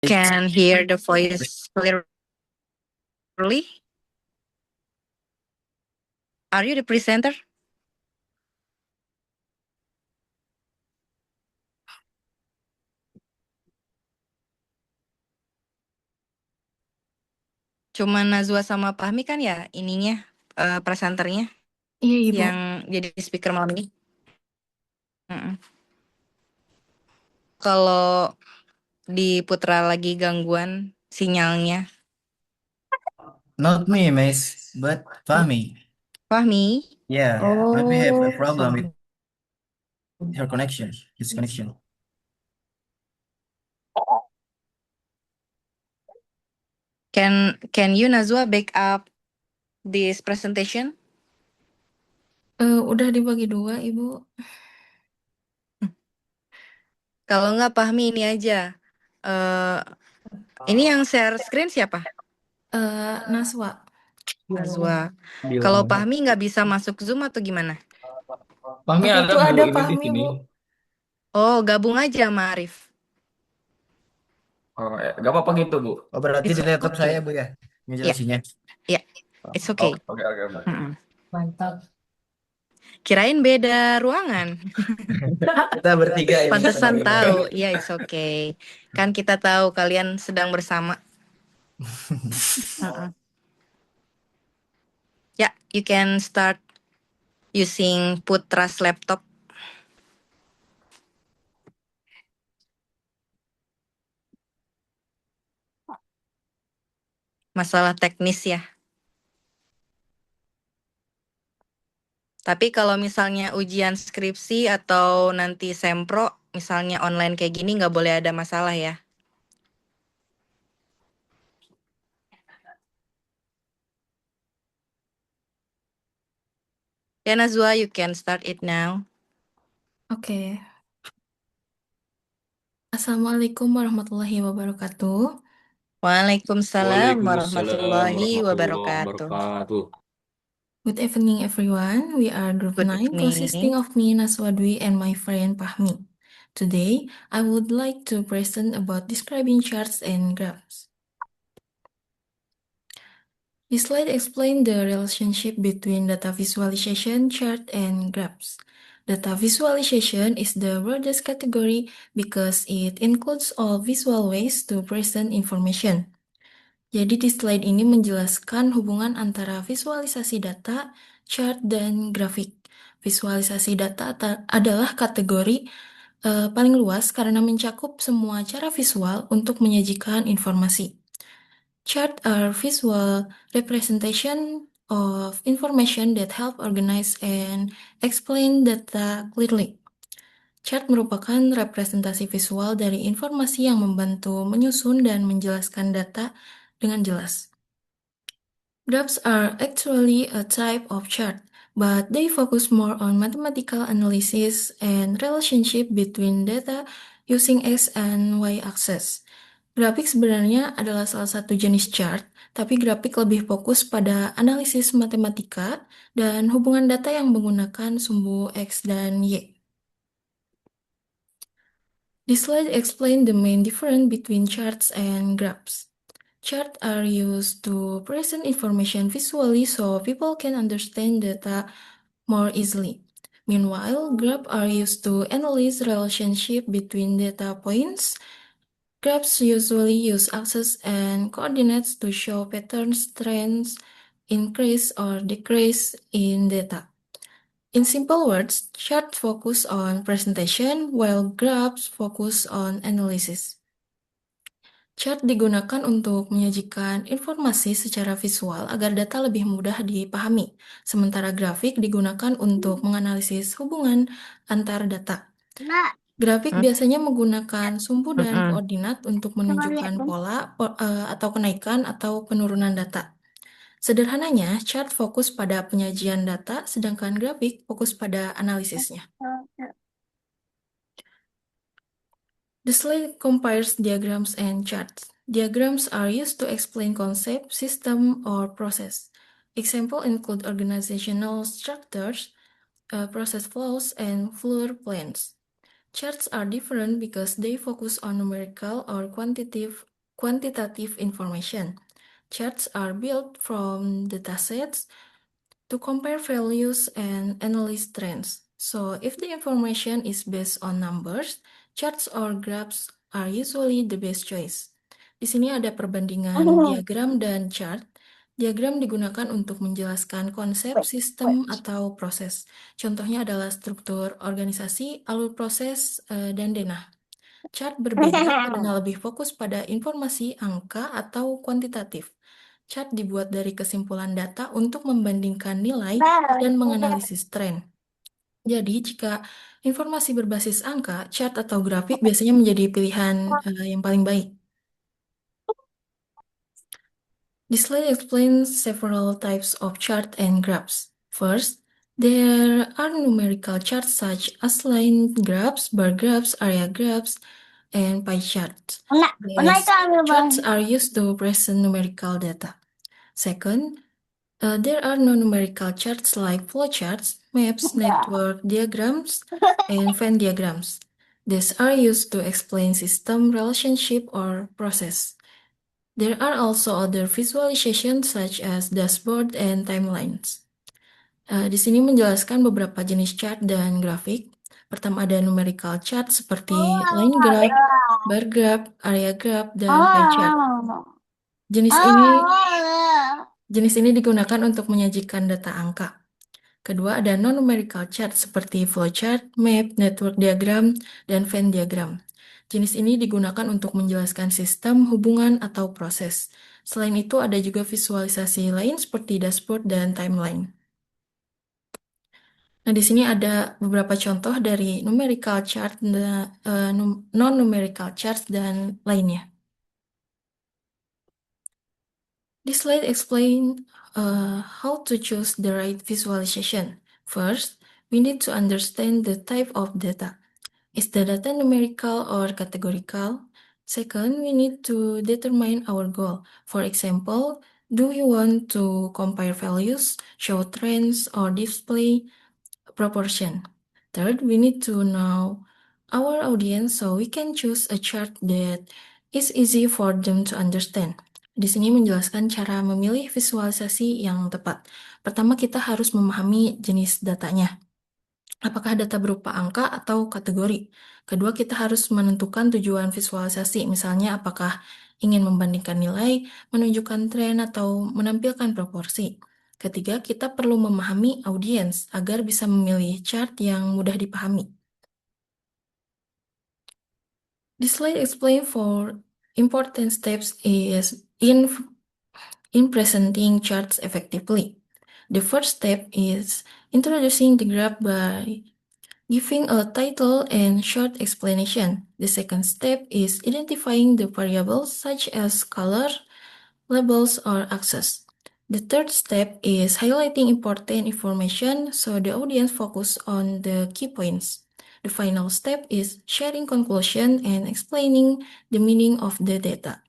Can hear the voice clearly. Are you the presenter? Cuma Nazwa sama Fahmi kan ya ininya presenternya Iya, Ibu. yang jadi speaker malam ini. Kalau di Putra lagi gangguan sinyalnya. Not me, miss, but Fahmi. Fahmi? Yeah, Oh, but we have a problem with her connection, his connection. Can you Nazwa back up this presentation? Udah dibagi dua, Ibu. Kalau nggak Fahmi ini aja. Ini yang share screen siapa? Naswa. Nazwa. Kalau Fahmi nggak bisa masuk Zoom atau gimana? Fahmi Waktu ada itu Bu ada ini di Fahmi, sini. Bu. Oh, gabung aja sama Arif. Oh, gak apa-apa gitu Bu. Oh, berarti It's di laptop okay. saya, Bu ya? Ngejelasinnya. It's okay. Oke. Mantap. Kirain beda ruangan. Kita bertiga ya. Pantesan tahu. Iya, it's okay. Kan kita tahu kalian sedang bersama. Ya, you can start using Putra's laptop. Masalah teknis ya. Tapi kalau misalnya ujian skripsi atau nanti sempro, misalnya online kayak gini nggak boleh ada masalah ya. Ya Nazwa, you can start it now. Oke. Assalamualaikum warahmatullahi wabarakatuh. Waalaikumsalam warahmatullahi wabarakatuh. Good evening, everyone. We are Group Good 9, evening. consisting of me, Naswa Dwi, and my friend Fahmi. Today, I would like to present about describing charts and graphs. This slide explains the relationship between data visualization, chart, and graphs. Data visualization is the broadest category because it includes all visual ways to present information. Jadi di slide ini menjelaskan hubungan antara visualisasi data, chart, dan grafik. Visualisasi data adalah kategori paling luas karena mencakup semua cara visual untuk menyajikan informasi. Charts are visual representation of information that help organize and explain data clearly. Chart merupakan representasi visual dari informasi yang membantu menyusun dan menjelaskan data dengan jelas. Graphs are actually a type of chart, but they focus more on mathematical analysis and relationship between data using X and Y axis. Grafik sebenarnya adalah salah satu jenis chart, tapi grafik lebih fokus pada analisis matematika dan hubungan data yang menggunakan sumbu X dan Y. This slide explains the main difference between charts and graphs. Charts are used to present information visually so people can understand data more easily. Meanwhile, graphs are used to analyze relationship between data points. Graphs usually use axes and coordinates to show patterns, trends, increase or decrease in data. In simple words, charts focus on presentation while graphs focus on analysis. Chart digunakan untuk menyajikan informasi secara visual agar data lebih mudah dipahami, sementara grafik digunakan untuk menganalisis hubungan antar data. Grafik biasanya menggunakan sumbu dan koordinat untuk menunjukkan pola atau kenaikan atau penurunan data. Sederhananya, chart fokus pada penyajian data, sedangkan grafik fokus pada analisisnya. The slide compares diagrams and charts. Diagrams are used to explain concept, system, or process. Examples include organizational structures, process flows, and floor plans. Charts are different because they focus on numerical or quantitative quantitative information. Charts are built from datasets to compare values and analyze trends. So, if the information is based on numbers, charts or graphs are usually the best choice. Di sini ada perbandingan diagram dan chart. Diagram digunakan untuk menjelaskan konsep, sistem, atau proses. Contohnya adalah struktur organisasi, alur proses, dan denah. Chart berbeda karena lebih fokus pada informasi, angka, atau kuantitatif. Chart dibuat dari kesimpulan data untuk membandingkan nilai dan menganalisis tren. Jadi, jika informasi berbasis angka, chart atau grafik biasanya menjadi pilihan yang paling baik. This slide explains several types of chart and graphs. First, there are numerical charts such as line graphs, bar graphs, area graphs, and pie charts. These charts are used to present numerical data. Second, there are non-numerical charts like flowcharts, maps, network diagrams, and Venn diagrams. These are used to explain system, relationship, or process. There are also other visualizations such as dashboard and timelines. Di sini menjelaskan beberapa jenis chart dan grafik. Pertama ada numerical chart seperti line graph, bar graph, area graph, dan pie chart. Jenis ini digunakan untuk menyajikan data angka. Kedua ada non-numerical chart seperti flowchart, map, network diagram, dan Venn diagram. Jenis ini digunakan untuk menjelaskan sistem, hubungan, atau proses. Selain itu, ada juga visualisasi lain seperti dashboard dan timeline. Nah, di sini ada beberapa contoh dari numerical chart, non-numerical charts, dan lainnya. This slide explains how to choose the right visualization. First, we need to understand the type of data. Is the data numerical or categorical? Second, we need to determine our goal. For example, do we want to compare values, show trends, or display proportion? Third, we need to know our audience so we can choose a chart that is easy for them to understand. Di sini menjelaskan cara memilih visualisasi yang tepat. Pertama, kita harus memahami jenis datanya. Apakah data berupa angka atau kategori? Kedua, kita harus menentukan tujuan visualisasi, misalnya apakah ingin membandingkan nilai, menunjukkan tren, atau menampilkan proporsi. Ketiga, kita perlu memahami audiens agar bisa memilih chart yang mudah dipahami. This slide explain for important steps is in presenting charts effectively. The first step is introducing the graph by giving a title and short explanation. The second step is identifying the variables such as color, labels, or axes. The third step is highlighting important information so the audience focus on the key points. The final step is sharing conclusion and explaining the meaning of the data.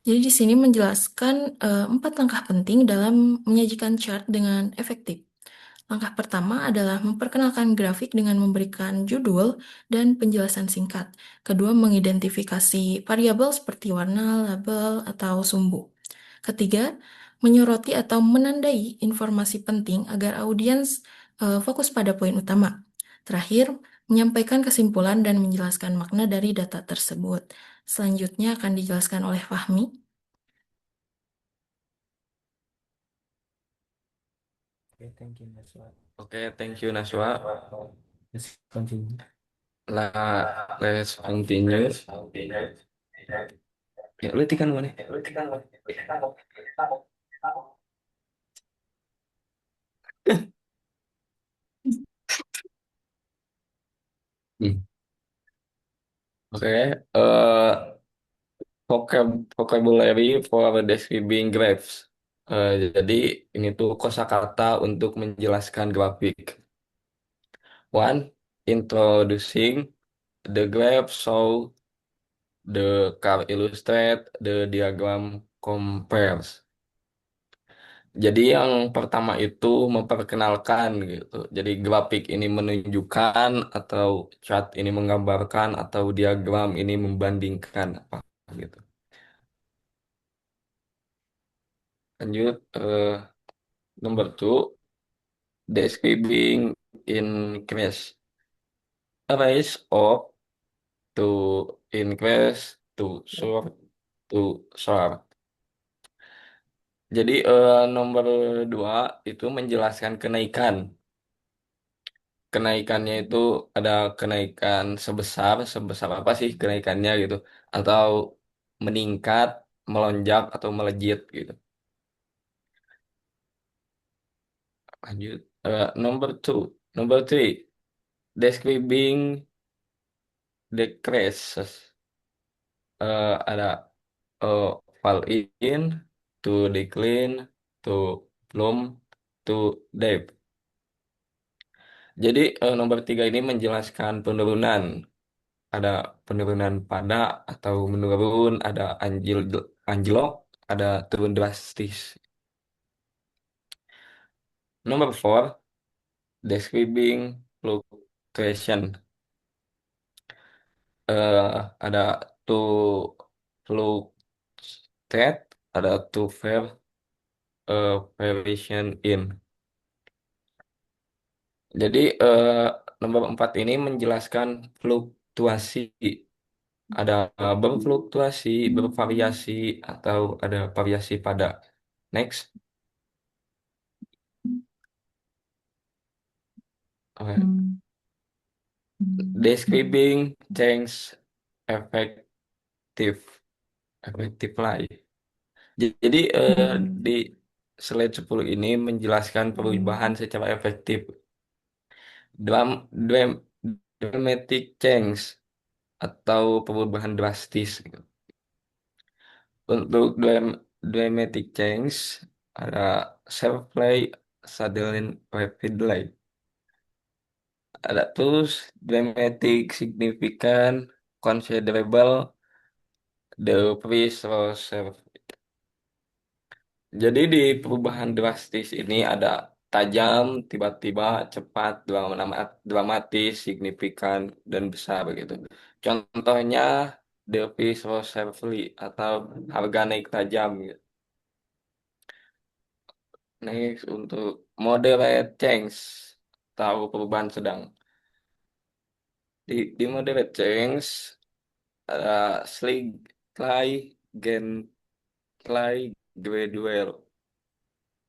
Jadi di sini menjelaskan 4 langkah penting dalam menyajikan chart dengan efektif. Langkah pertama adalah memperkenalkan grafik dengan memberikan judul dan penjelasan singkat. Kedua, mengidentifikasi variabel seperti warna, label, atau sumbu. Ketiga, menyoroti atau menandai informasi penting agar audiens fokus pada poin utama. Terakhir, menyampaikan kesimpulan dan menjelaskan makna dari data tersebut. Selanjutnya akan dijelaskan oleh Fahmi. Okay, thank you, Naswa. Oke, thank you Naswa. Let's continue. Let's continue. Ya, lu tekan mana? Hmm. Oke, vocabulary for describing graphs. Jadi ini tuh kosakata untuk menjelaskan grafik. One, introducing the graph, show the car illustrate, the diagram compares. Jadi yang pertama itu memperkenalkan gitu. Jadi grafik ini menunjukkan atau chart ini menggambarkan atau diagram ini membandingkan apa gitu. Lanjut, number two, describing increase. Arise of to increase to short to short. Jadi nomor dua itu menjelaskan kenaikan. Kenaikannya itu ada kenaikan sebesar, sebesar apa sih kenaikannya gitu. Atau meningkat, melonjak, atau melejit gitu. Lanjut. Number two. Number three. Describing decreases. Ada uh, fall in, to decline, to plumb, to depth. Jadi nomor tiga ini menjelaskan penurunan. Ada penurunan pada atau menurun, ada anjlok, ada turun drastis. Nomor four, describing fluctuation. Ada to fluctuate, ada to variation in. Jadi nomor empat ini menjelaskan fluktuasi. Ada berfluktuasi, bervariasi, atau ada variasi pada. Next. Oke. Describing change effective. Effective lie. Jadi di slide 10 ini menjelaskan perubahan secara efektif. Dram, dramatic change atau perubahan drastis gitu. Untuk dramatic change ada sharply, sudden, rapidly. Ada terus dramatic, significant, considerable, the resource. Jadi di perubahan drastis ini ada tajam, tiba-tiba, cepat, dramatis, signifikan, dan besar gitu. Contohnya the resourcefully atau harga naik tajam gitu. Next untuk moderate change atau perubahan sedang. Di moderate change ada slightly, gently, gradual.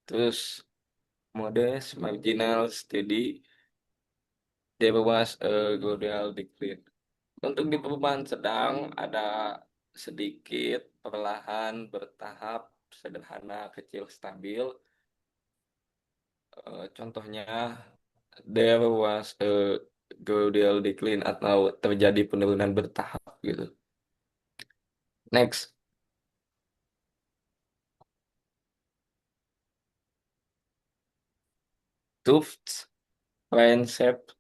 Terus modest, marginal, steady, there was a gradual decline. Untuk di perubahan sedang ada sedikit, perlahan, bertahap, sederhana, kecil, stabil. Contohnya there was a gradual decline atau terjadi penurunan bertahap gitu. Next, Tufts concept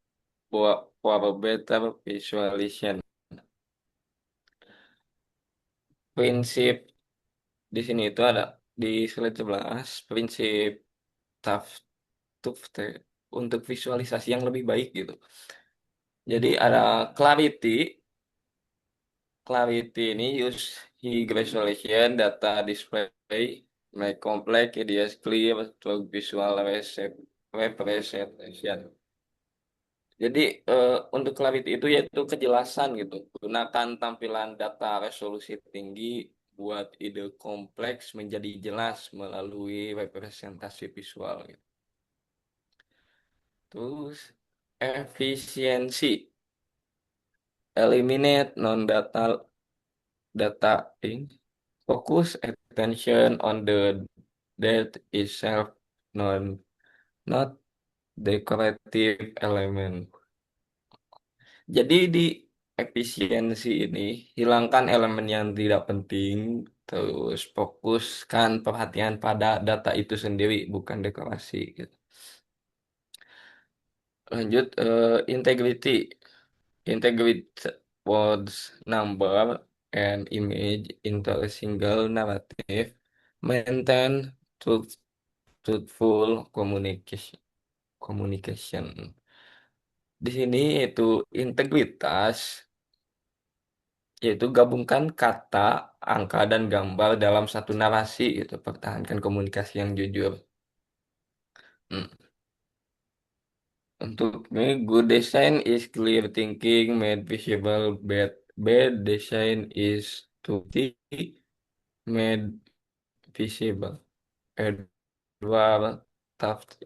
for better visualization. Prinsip di sini itu ada di slide 11, prinsip Tufts Tufts untuk visualisasi yang lebih baik gitu. Jadi ada clarity. Clarity ini use high resolution data display, make complex ideas clear to visual representation. Jadi untuk clarity itu yaitu kejelasan gitu. Gunakan tampilan data resolusi tinggi buat ide kompleks menjadi jelas melalui representasi visual gitu. Terus efisiensi. Eliminate data thing. Focus attention on the data itself, not decorative element. Jadi di efisiensi ini hilangkan elemen yang tidak penting, terus fokuskan perhatian pada data itu sendiri, bukan dekorasi gitu. Lanjut integrity. Integrate words, number, and image into a single narrative. Maintain truthful communication. Di sini itu integritas yaitu gabungkan kata, angka, dan gambar dalam satu narasi gitu. Pertahankan komunikasi yang jujur. Hmm. Untuk ini, good design is clear thinking made visible. Bad design is stupid made visible. Edward Taft.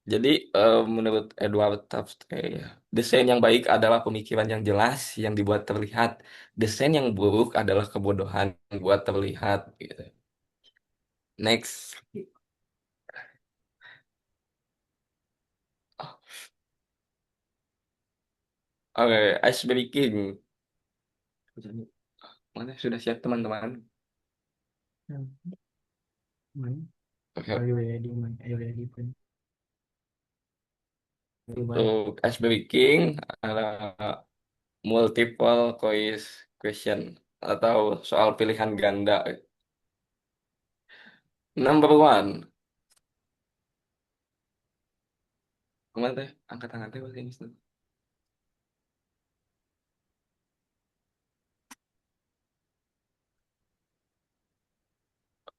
Jadi menurut Edward Taft, ya, desain yang baik adalah pemikiran yang jelas yang dibuat terlihat. Desain yang buruk adalah kebodohan yang buat terlihat. Gitu. Next. Oke, ice breaking. Mana sudah siap teman-teman? Man, are Oke, you ready, man? Are you ready, friend? Ready, man? untuk ice breaking ada multiple choice question atau soal pilihan ganda. Number one. Kemana teh? Angkat tangan teh bahasa Inggris tuh.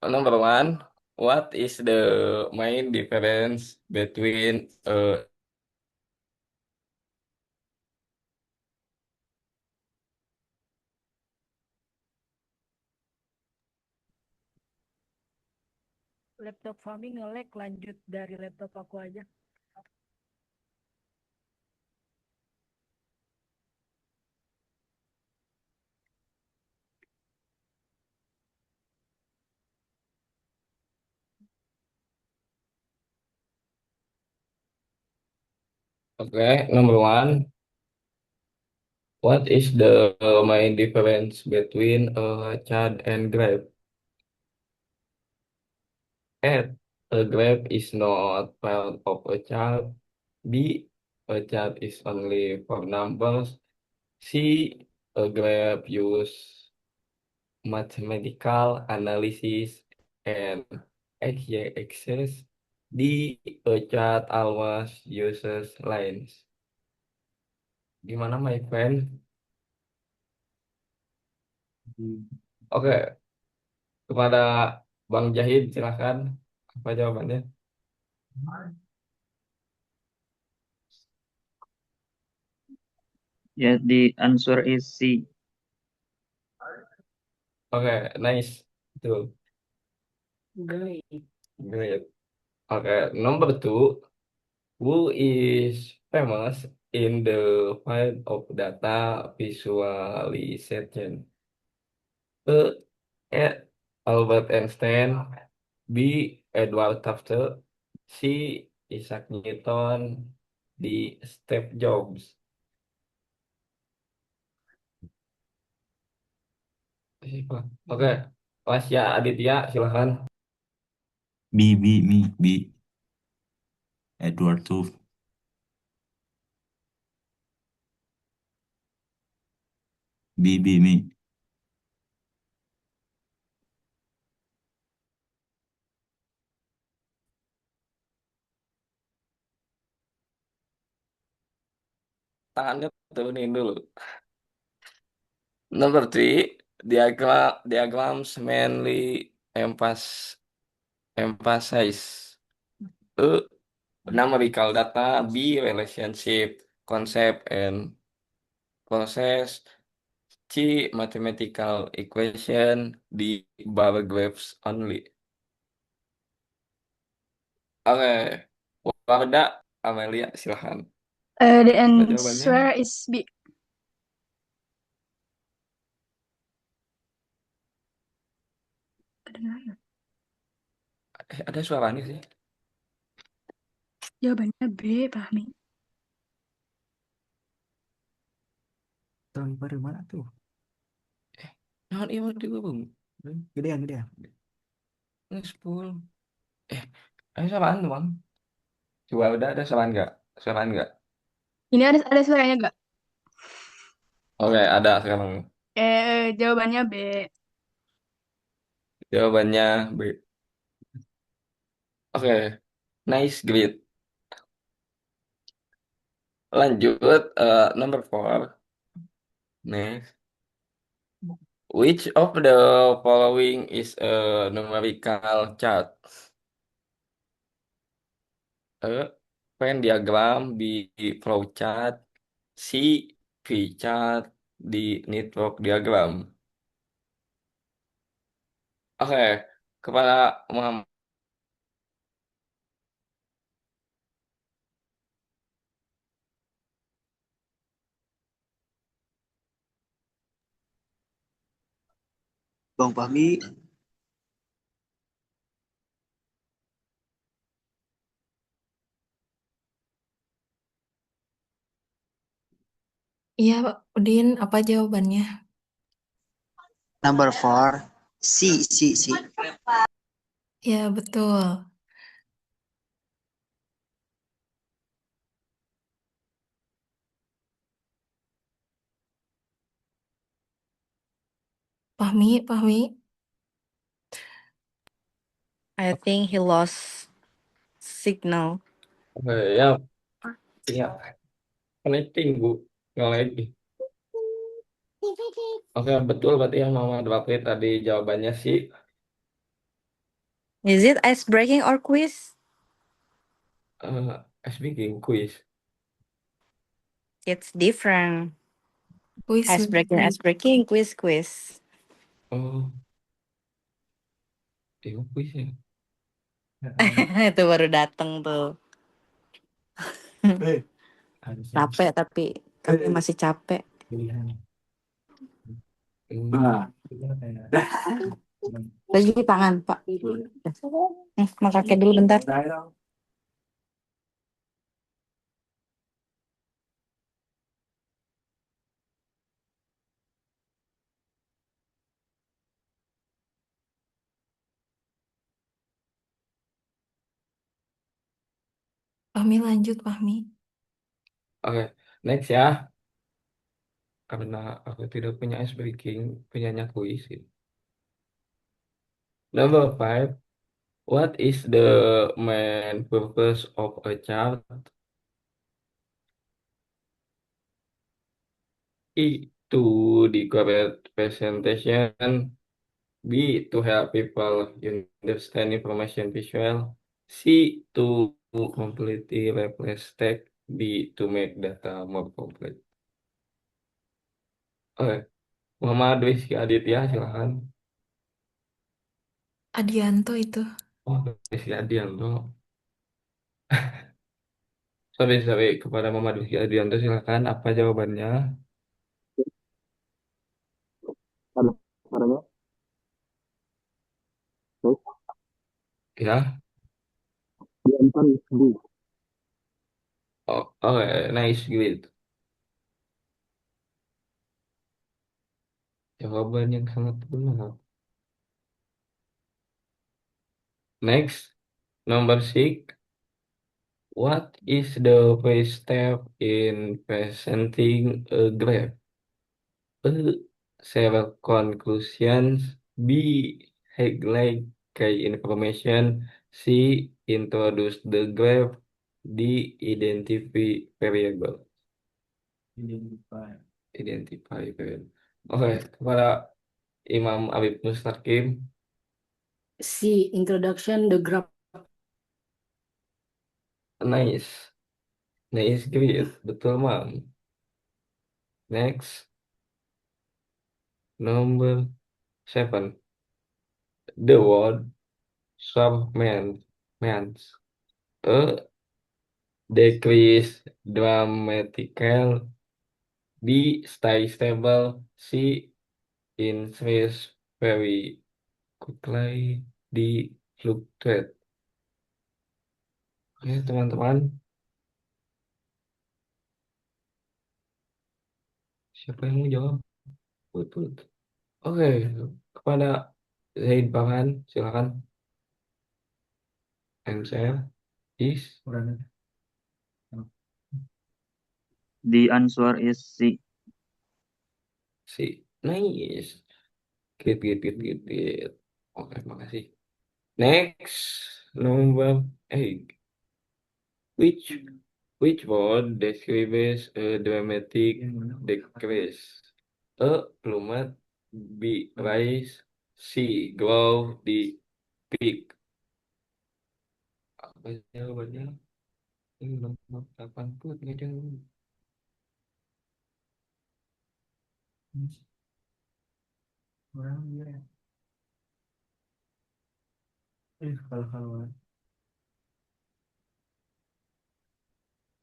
Number one. What is the main difference between Laptop Fami nge-lag, lanjut dari laptop aku aja. okay, number one. What is the main difference between chat and grab? A grab is not part of a chat. B, a chat is only for numbers. C, a graph use mathematical analysis and x-axis. D, a chart always uses lines. Gimana, my friend? Oke, kepada Bang Jahid, silahkan. Apa jawabannya? Yeah, the answer is C. Oke, nice. Betul. Great. Great. Oke, number two. Who is famous in the field of data visualization? A. Albert Einstein. B. Edward Tufte. C. Isaac Newton. D. Steve Jobs. Siapa? Oke, Lasya Aditya, silahkan. B. Edward Tufte. Me. Tangannya turunin dulu. Number three, diagrams mainly emphasize A. Numerical data, B. Relationship, concept, and process, C. Mathematical equation, D. Bar graphs only. Oke, Warda, Amelia, silahkan. The Apa jawabannya? answer is B. Kedengaran? Ada suaranya sih. Jawabannya B, Fahmi. Tahun baru mana tuh? Nah, iya juga, Bung. Gedean. Ini 10. Ada suaraan tuh, Bang. Coba udah ada suaraan nggak? Suaraan nggak? Ini ada suaranya nggak? Oke, ada sekarang. Jawabannya B. Jawabannya B. Oke, nice, great. Lanjut, number four. Next. Which of the following is a numerical chart? A. Venn diagram. B. Flowchart. C. P chart. D. Network diagram. Oke, kepada Muhammad. Bang Fahmi, Iya, Pak Udin, apa jawabannya? number 4, C. Ya, betul. Fahmi. I think he lost signal. Oke, ya, ya, connecting Bu, nggak lagi. Oke, betul berarti yang Muhammad Bakri tadi jawabannya sih. Is it ice breaking or quiz? Speaking quiz. It's different. Quiz. Ice breaking, quiz. Oh, iya quiz ya. Itu baru datang tuh. Harusnya. Capek tapi kami masih capek. Lagi di tangan, Pak. Mau pakai dulu bentar. Fahmi lanjut, Fahmi. Oke, next ya. Karena aku tidak punya ice breaking, punyanya quiz. Number 5. What is the main purpose of a chart? E. To decorate presentation. B. To help people understand information visual. C. To completely replace text. D. To make data more complete. Oke, Muhammad Rizky Aditya silahkan. Adianto itu. Oh, Rizky Adianto. Sorry, kepada Muhammad Rizky Adianto silahkan. Apa jawabannya? Suaranya. Ya. Diantar Bu. Oh, oke, nice, great. Jawaban yang sangat benar. Next, number 6. What is the first step in presenting a graph? A. Several conclusions. B. Highlight key information. C. Introduce the graph. D. Identify variable. Identify variable. Oke, kepada Imam Abib Mustaqim. C. Introduction the graph. Nice. Nice, great. Betul, Mam. Next, number 7. The word means A. Decrease dramatical. B. Stay stable. C. Increase very quickly. D. Fluctuate. Oke, teman-teman. Siapa yang mau jawab? Put. Oke, kepada Zaid Bahan, silakan. Answer is The answer is C. C. Nice. Good. Oke, makasih. Next, number 8. Which word describes a dramatic decrease? A. Plummet. B. Rise. C. Grow. D. Peak. Apa jawabannya? Ini nomor 80 aja. Orang dia. Kalau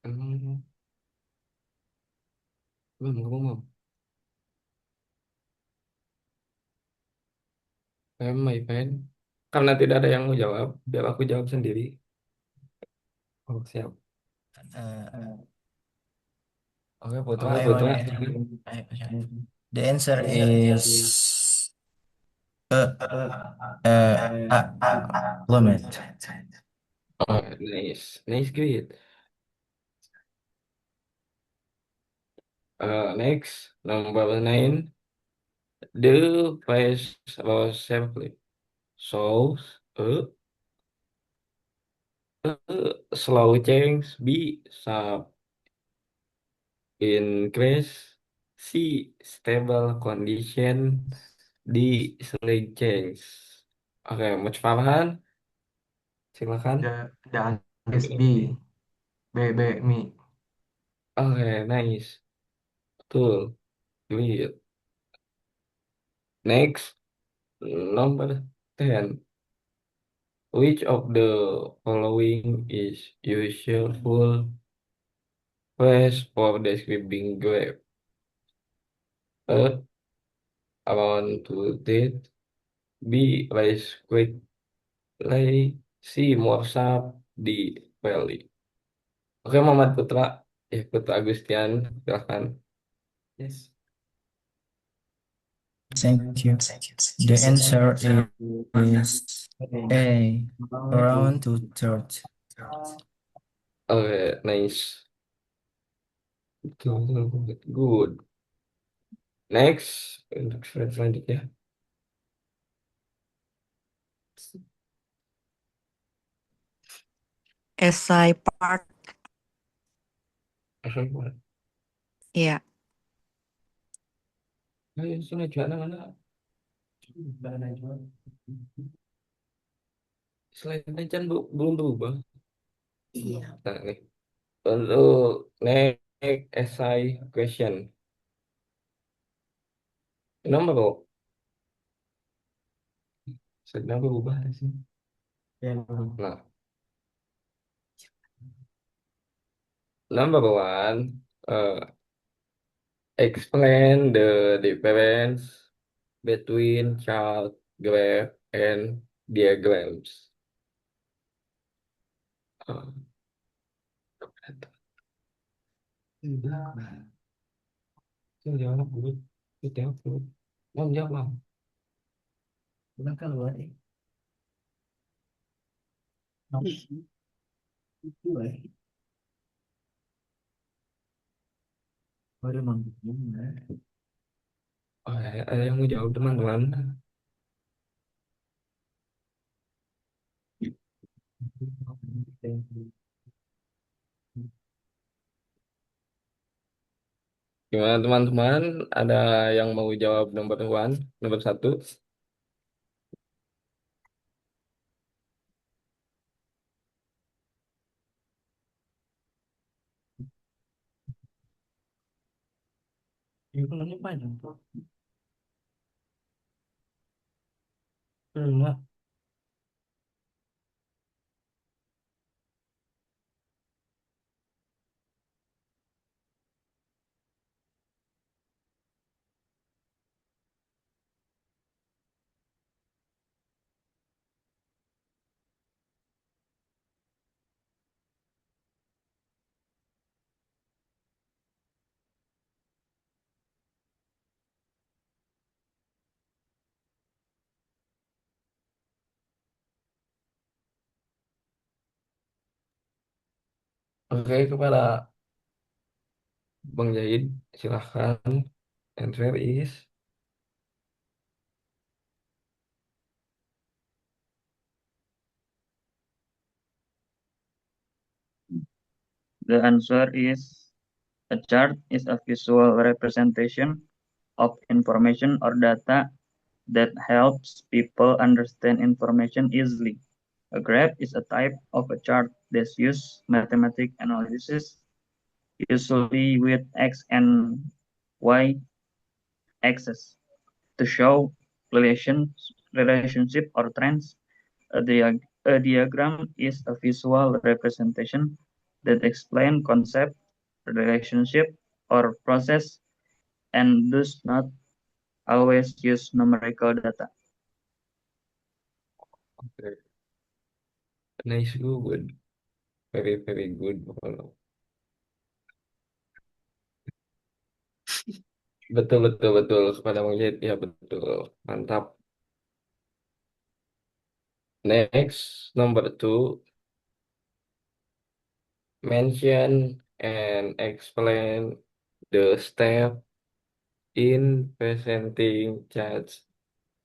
Hmm, belum ngomong. My friend. Karena tidak ada yang mau jawab, biar aku jawab sendiri. Oh, siap. Oke, Putra. I Putra. The answer is plummet. Oh, nice. Nice, great. Next, number 9. The face was simply shows a slow change. B. Sharp increase. C. Stable condition. D. Slight change. Oke, Mas Farhan, silakan. The answer is B. B, me. Oke, nice. Betul. Great. Next, number 10. Which of the following is useful phrase for describing graph? A. Around to date. B. Rise quickly. C. More sharp. D. Valley. Oke, Muhammad Putra. Putra Agustian, silahkan. Yes. Thank you. The answer is A. Around to third. Oke, nice. Good. Next, untuk slide selanjutnya. Essay part. Iya. Ayo, sini jualan mana? Slide-nya kan belum berubah. Iya. Nah, nih. Untuk next essay question. Nomor sedang berubah sih. Nah, number one, explain the difference between chart, graph, and diagrams. Uh, Jawab dulu. Jawab dulu. Mau jawab. Udah keluar eh. Baru manggil. Oh, ada yang mau jawab teman-teman. Gimana teman-teman? Ada yang mau jawab nomor one, nomor satu? Ini panjang. Oke, kepada Bang Jahid, silahkan. Answer is The answer is a chart is a visual representation of information or data that helps people understand information easily. A graph is a type of a chart that uses mathematical analysis, usually with x and y axes, to show relationship or trends. A diagram is a visual representation that explain concept, relationship, or process and does not always use numerical data. Okay. Nice, good. Very, very good. Betul, betul, betul. Kepada Mujid, ya betul. Mantap. Next, number 2, mention and explain the step in presenting charts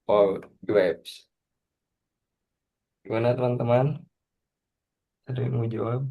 or graphs. Gimana teman-teman? Ada yang mau jawab?